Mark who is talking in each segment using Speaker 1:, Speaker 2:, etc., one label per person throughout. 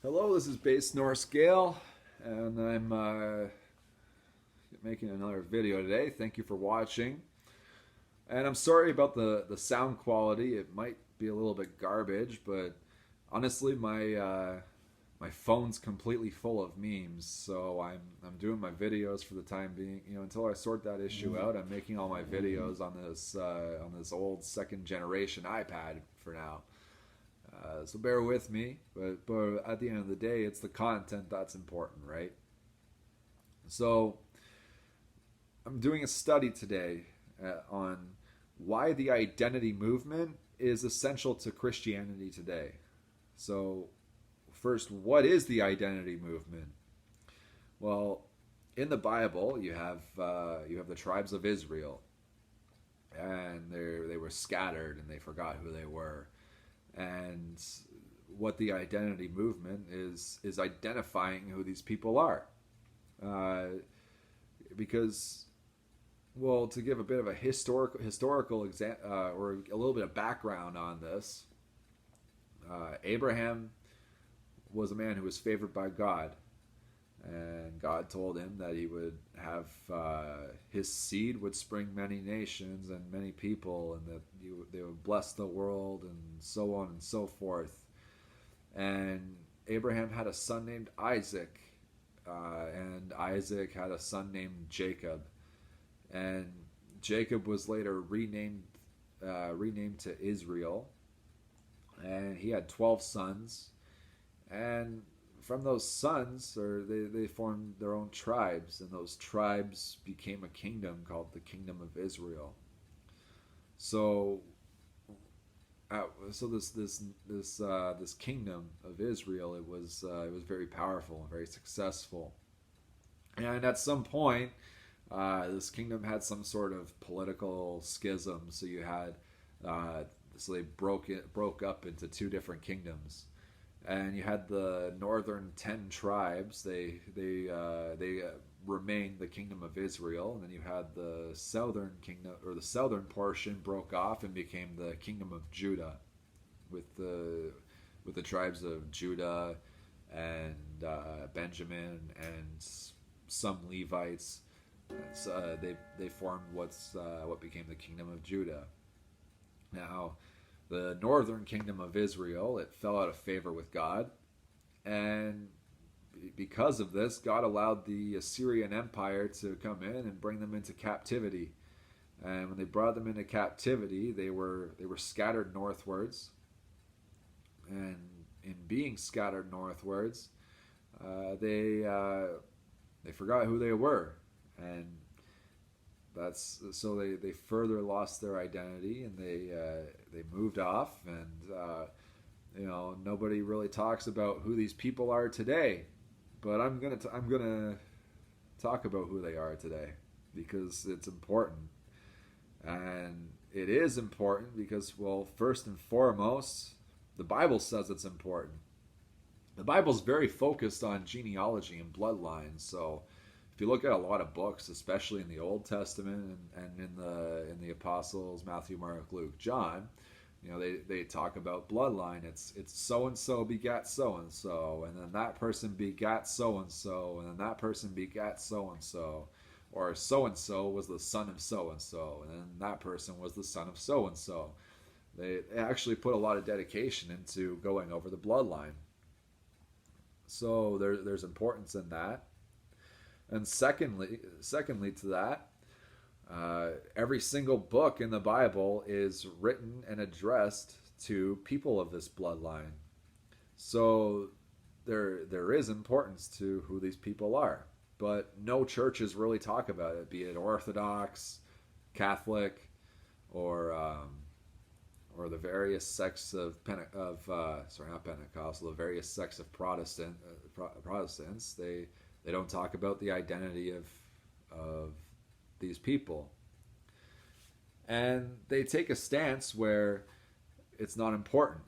Speaker 1: Hello, this is Base North Scale, and I'm making another video today. Thank you for watching. And I'm sorry about the sound quality. It might be a little bit garbage, but honestly, my phone's completely full of memes, so I'm doing my videos for the time being. Until I sort that issue out, I'm making all my videos on this old second generation iPad for now. So bear with me, but at the end of the day, it's the content that's important, right? So I'm doing a study today on why the identity movement is essential to Christianity today. So first, what is the identity movement? Well, in the Bible, you have the tribes of Israel, and they were scattered and they forgot who they were. And what the identity movement is identifying who these people are, uh, because, well, to give a bit of a historical or a little bit of background on this, Abraham was a man who was favored by God, and God told him that he would have his seed would spring many nations and many people, and that they would bless the world, and so on and so forth. And Abraham had a son named Isaac, and Isaac had a son named Jacob, and Jacob was later renamed to Israel, and he had 12 sons, and from those sons, they formed their own tribes, and those tribes became a kingdom called the Kingdom of Israel. So, this kingdom of Israel, it was very powerful and very successful. And at some point, this kingdom had some sort of political schism. So you had so they broke up into two different kingdoms, and you had the northern 10 tribes. They remained the kingdom of Israel, and then you had the southern kingdom, or the southern portion broke off and became the kingdom of Judah, with the tribes of Judah and Benjamin and some Levites. So they formed what became the kingdom of Judah. Now, the northern kingdom of Israel, it fell out of favor with God, and because of this, God allowed the Assyrian Empire to come in and bring them into captivity. And when they brought them into captivity, they were scattered northwards, and in being scattered northwards, they forgot who they were, and that's so they further lost their identity, and they moved off, and nobody really talks about who these people are today, but I'm gonna talk about who they are today, because it's important. And it is important because, well, first and foremost, the Bible says it's important. The Bible's very focused on genealogy and bloodlines. So if you look at a lot of books, especially in the Old Testament, and in the Apostles, Matthew, Mark, Luke, John, they talk about bloodline. It's so and so begat so and so, and then that person begat so and so, and then that person begat so and so, or so and so was the son of so and then that person was the son of so and so. They actually put a lot of dedication into going over the bloodline. So there's importance in that. And secondly to that, every single book in the Bible is written and addressed to people of this bloodline. So there is importance to who these people are, but no churches really talk about it, be it Orthodox, Catholic, or the various sects of not Pentecostal, the various sects of Protestants. They don't talk about the identity of these people, and they take a stance where it's not important.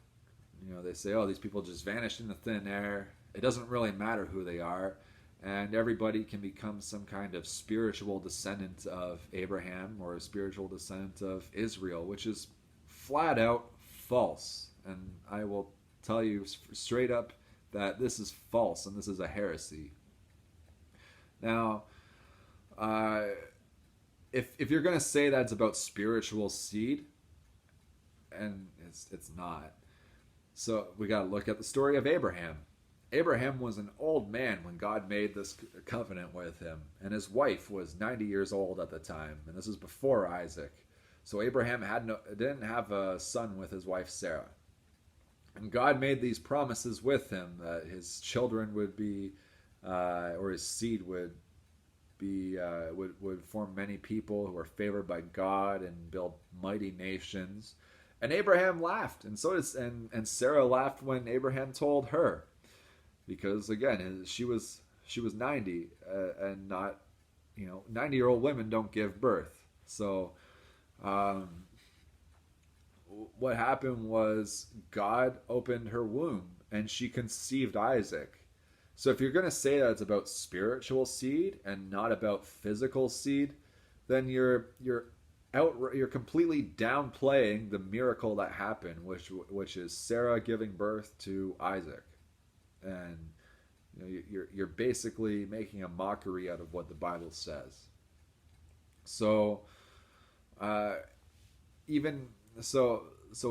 Speaker 1: They say, "Oh, these people just vanished into thin air. It doesn't really matter who they are, and everybody can become some kind of spiritual descendant of Abraham or a spiritual descendant of Israel," which is flat out false. And I will tell you straight up that this is false and this is a heresy. Now, uh, if you're going to say that it's about spiritual seed, and it's not. So we got to look at the story of Abraham. Abraham was an old man when God made this covenant with him, and his wife was 90 years old at the time, and this is before Isaac. So Abraham didn't have a son with his wife Sarah. And God made these promises with him that his children would be, or his seed would be, would form many people who are favored by God and build mighty nations. And Abraham laughed, and and Sarah laughed when Abraham told her, because again, she was 90, and not, 90-year-old women don't give birth. So what happened was God opened her womb and she conceived Isaac. So if you're going to say that it's about spiritual seed and not about physical seed, then you're completely downplaying the miracle that happened, which is Sarah giving birth to Isaac. And you're basically making a mockery out of what the Bible says. So even so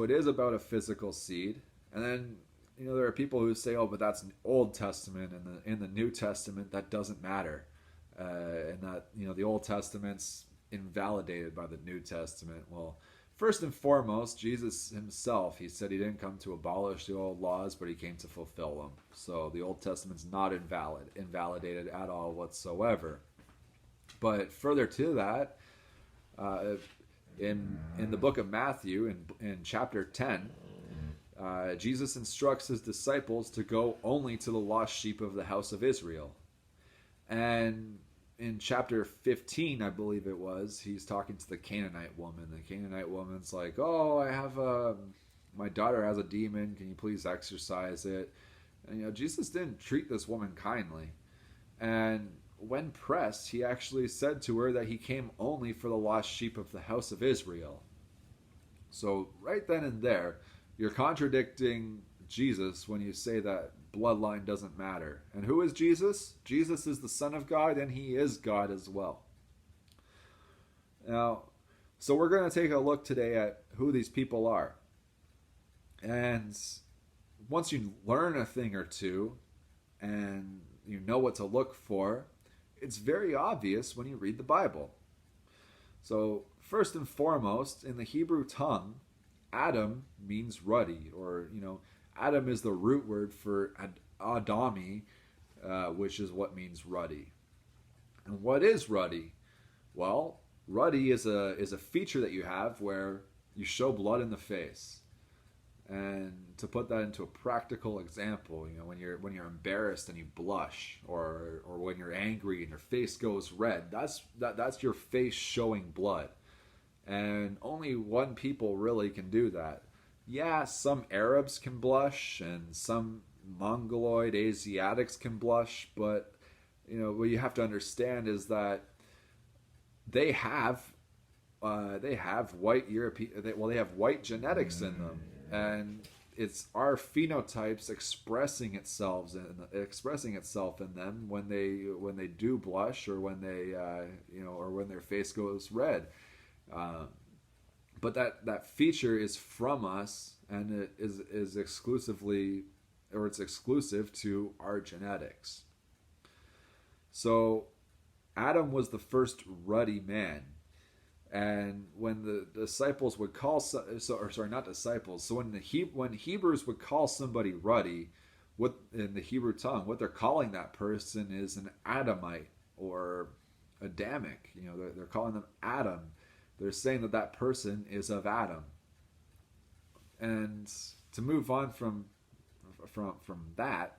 Speaker 1: it is about a physical seed. And then there are people who say, oh, but that's an Old Testament, and in the New Testament that doesn't matter, and that the Old Testament's invalidated by the New Testament. Well, first and foremost, Jesus himself, he said he didn't come to abolish the old laws, but he came to fulfill them. So the Old Testament's not invalidated at all whatsoever. But further to that, in the book of Matthew, in chapter 10, Jesus instructs his disciples to go only to the lost sheep of the house of Israel. And in chapter 15, I believe it was, he's talking to the Canaanite woman. The Canaanite woman's like, oh, I have my daughter has a demon. Can you please exorcise it? And Jesus didn't treat this woman kindly. And when pressed, he actually said to her that he came only for the lost sheep of the house of Israel. So right then and there, you're contradicting Jesus when you say that bloodline doesn't matter. And who is Jesus? Jesus is the Son of God, and he is God as well. Now, so we're going to take a look today at who these people are. And once you learn a thing or two and you know what to look for, it's very obvious when you read the Bible. So first and foremost, in the Hebrew tongue, Adam means ruddy, or Adam is the root word for Adami, which is what means ruddy. And what is ruddy? Well, ruddy is a feature that you have where you show blood in the face. And to put that into a practical example, when you're embarrassed and you blush, or when you're angry and your face goes red, that's your face showing blood. And only one people really can do that. Yeah, some Arabs can blush and some Mongoloid Asiatics can blush, but what you have to understand is that they have white European, they have white genetics in them, and it's our phenotypes expressing itself in them when they do blush, or when they or when their face goes red. But that feature is from us, and it is exclusively, or it's exclusive to our genetics. So Adam was the first ruddy man. And when the disciples would call, not disciples. So when Hebrews would call somebody ruddy, in the Hebrew tongue, what they're calling that person is an Adamite or Adamic. They're calling them Adam. They're saying that person is of Adam. And to move on from that,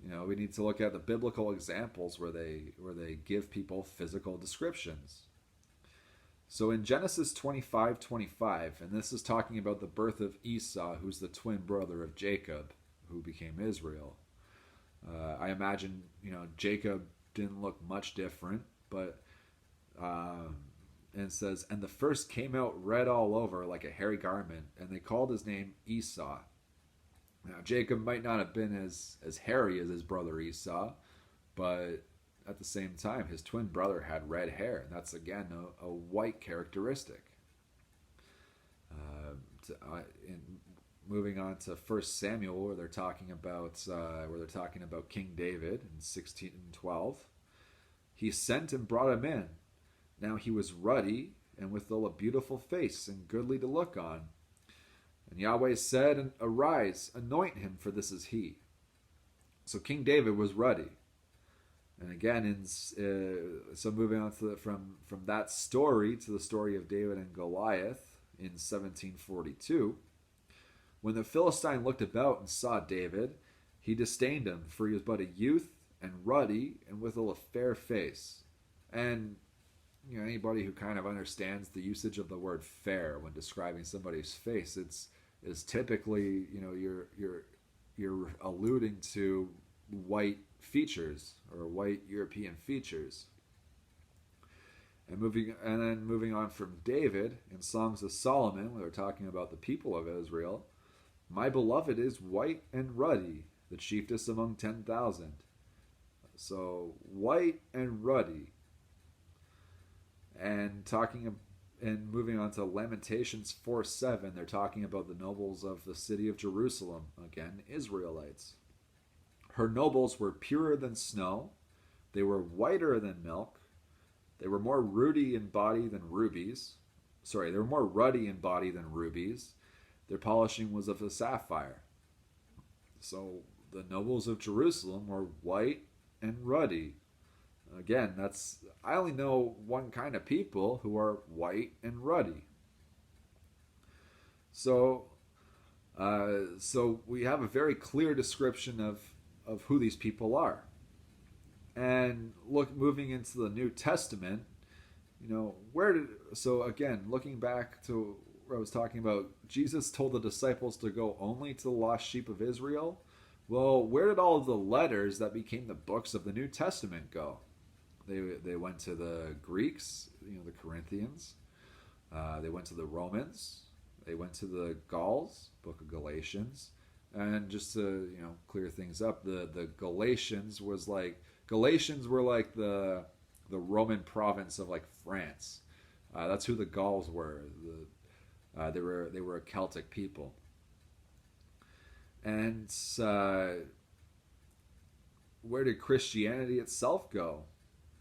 Speaker 1: we need to look at the biblical examples where they give people physical descriptions. So in Genesis 25:25, and this is talking about the birth of Esau, who's the twin brother of Jacob, who became Israel. I imagine, Jacob didn't look much different, but and it says, and the first came out red all over like a hairy garment, and they called his name Esau. Now, Jacob might not have been as hairy as his brother Esau, but at the same time, his twin brother had red hair, and that's again a white characteristic. In moving on to First Samuel, where they're talking about King David in 16:12, he sent and brought him in. Now he was ruddy and withal a beautiful face and goodly to look on. And Yahweh said, "Arise, anoint him, for this is he." So King David was ruddy. And again, so moving on to from that story to the story of David and Goliath in 1742, when the Philistine looked about and saw David, he disdained him, for he was but a youth and ruddy and withal a fair face. And anybody who kind of understands the usage of the word "fair" when describing somebody's face, is typically you're alluding to white features or white European features. And then moving on from David in Songs of Solomon, where they're talking about the people of Israel, "My beloved is white and ruddy, the chiefest among 10,000." So white and ruddy. And moving on to Lamentations 4:7, they're talking about the nobles of the city of Jerusalem, again Israelites. "Her nobles were purer than snow, they were whiter than milk, they were more ruddy in body than rubies. They were more ruddy in body than rubies. Their polishing was of a sapphire." So the nobles of Jerusalem were white and ruddy. Again, I only know one kind of people who are white and ruddy. So we have a very clear description of who these people are. And moving into the New Testament, looking back to where I was talking about, Jesus told the disciples to go only to the lost sheep of Israel. Well, where did all of the letters that became the books of the New Testament go? They went to the Greeks, the Corinthians. They went to the Romans. They went to the Gauls, book of Galatians. And just to clear things up, the Galatians were like the Roman province of like France. That's who the Gauls were. They were a Celtic people. And where did Christianity itself go?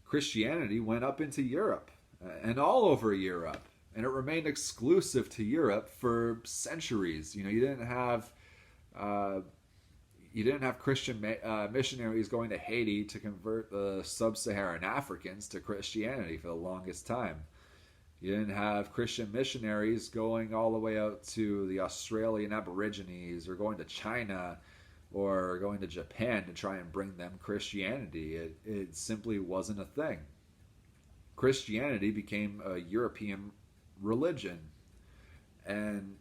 Speaker 1: Christianity went up into Europe and all over Europe, and it remained exclusive to Europe for centuries. You didn't have Christian missionaries going to Haiti to convert the sub-Saharan Africans to Christianity for the longest time. You didn't have Christian missionaries going all the way out to the Australian Aborigines or going to China or going to Japan to try and bring them Christianity. It simply wasn't a thing. Christianity became a European religion. And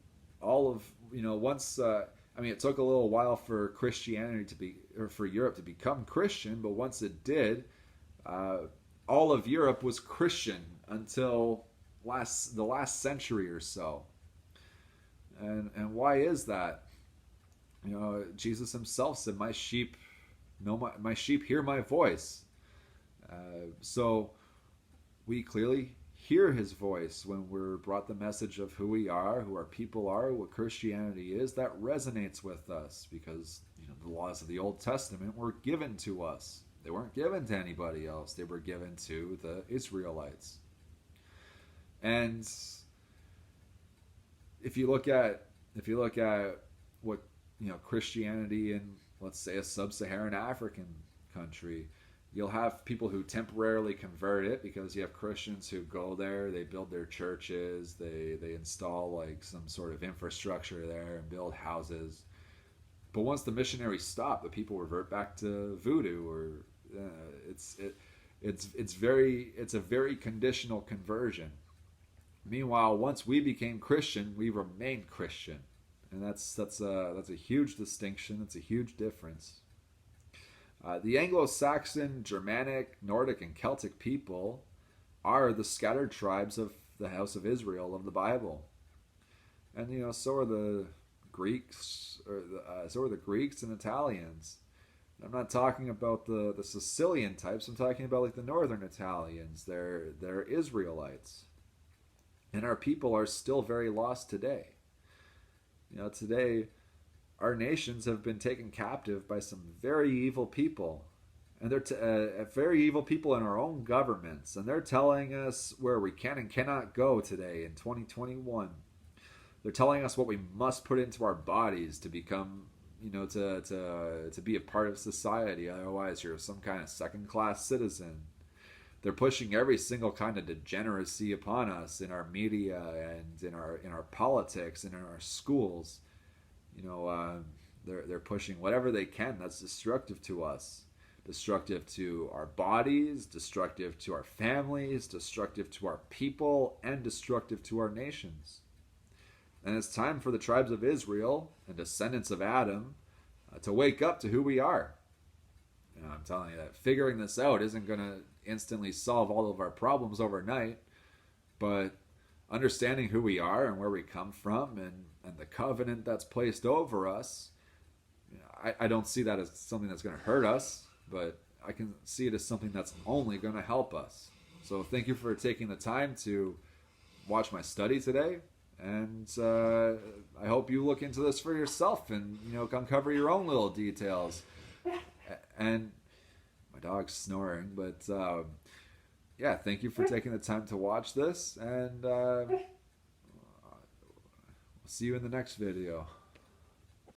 Speaker 1: it took a little while for for Europe to become Christian, but once it did, all of Europe was Christian until the last century or so. And why is that? Jesus himself said, "My sheep hear my voice." So we clearly hear his voice when we're brought the message of who we are, who our people are, what Christianity is. That resonates with us because the laws of the Old Testament were given to us. They weren't given to anybody else. They were given to the Israelites. And if you look at what Christianity in, let's say, a sub-Saharan African country, you'll have people who temporarily convert it because you have Christians who go there, they build their churches, they install like some sort of infrastructure there and build houses. But once the missionaries stop, the people revert back to voodoo, or it's a very conditional conversion. Meanwhile, once we became Christian, we remained Christian. And that's a huge distinction. It's a huge difference. The Anglo-Saxon, Germanic, Nordic, and Celtic people are the scattered tribes of the house of Israel of the Bible. And so are the Greeks, or so were the Greeks and Italians. I'm not talking about the Sicilian types. I'm talking about like the northern Italians. They're Israelites, and our people are still very lost today. Today our nations have been taken captive by some very evil people, and they're very evil people in our own governments, and they're telling us where we can and cannot go today in 2021. They're telling us what we must put into our bodies to become, to be a part of society. Otherwise, you're some kind of second-class citizen. They're pushing every single kind of degeneracy upon us in our media and in our politics and in our schools. They're pushing whatever they can that's destructive to us, destructive to our bodies, destructive to our families, destructive to our people, and destructive to our nations. And it's time for the tribes of Israel and descendants of Adam to wake up to who we are. I'm telling you that figuring this out isn't going to instantly solve all of our problems overnight, but understanding who we are and where we come from and the covenant that's placed over us, I don't see that as something that's going to hurt us, but I can see it as something that's only going to help us. So thank you for taking the time to watch my study today. And I hope you look into this for yourself and uncover your own little details. And my dog's snoring, but thank you for taking the time to watch this, and we'll see you in the next video.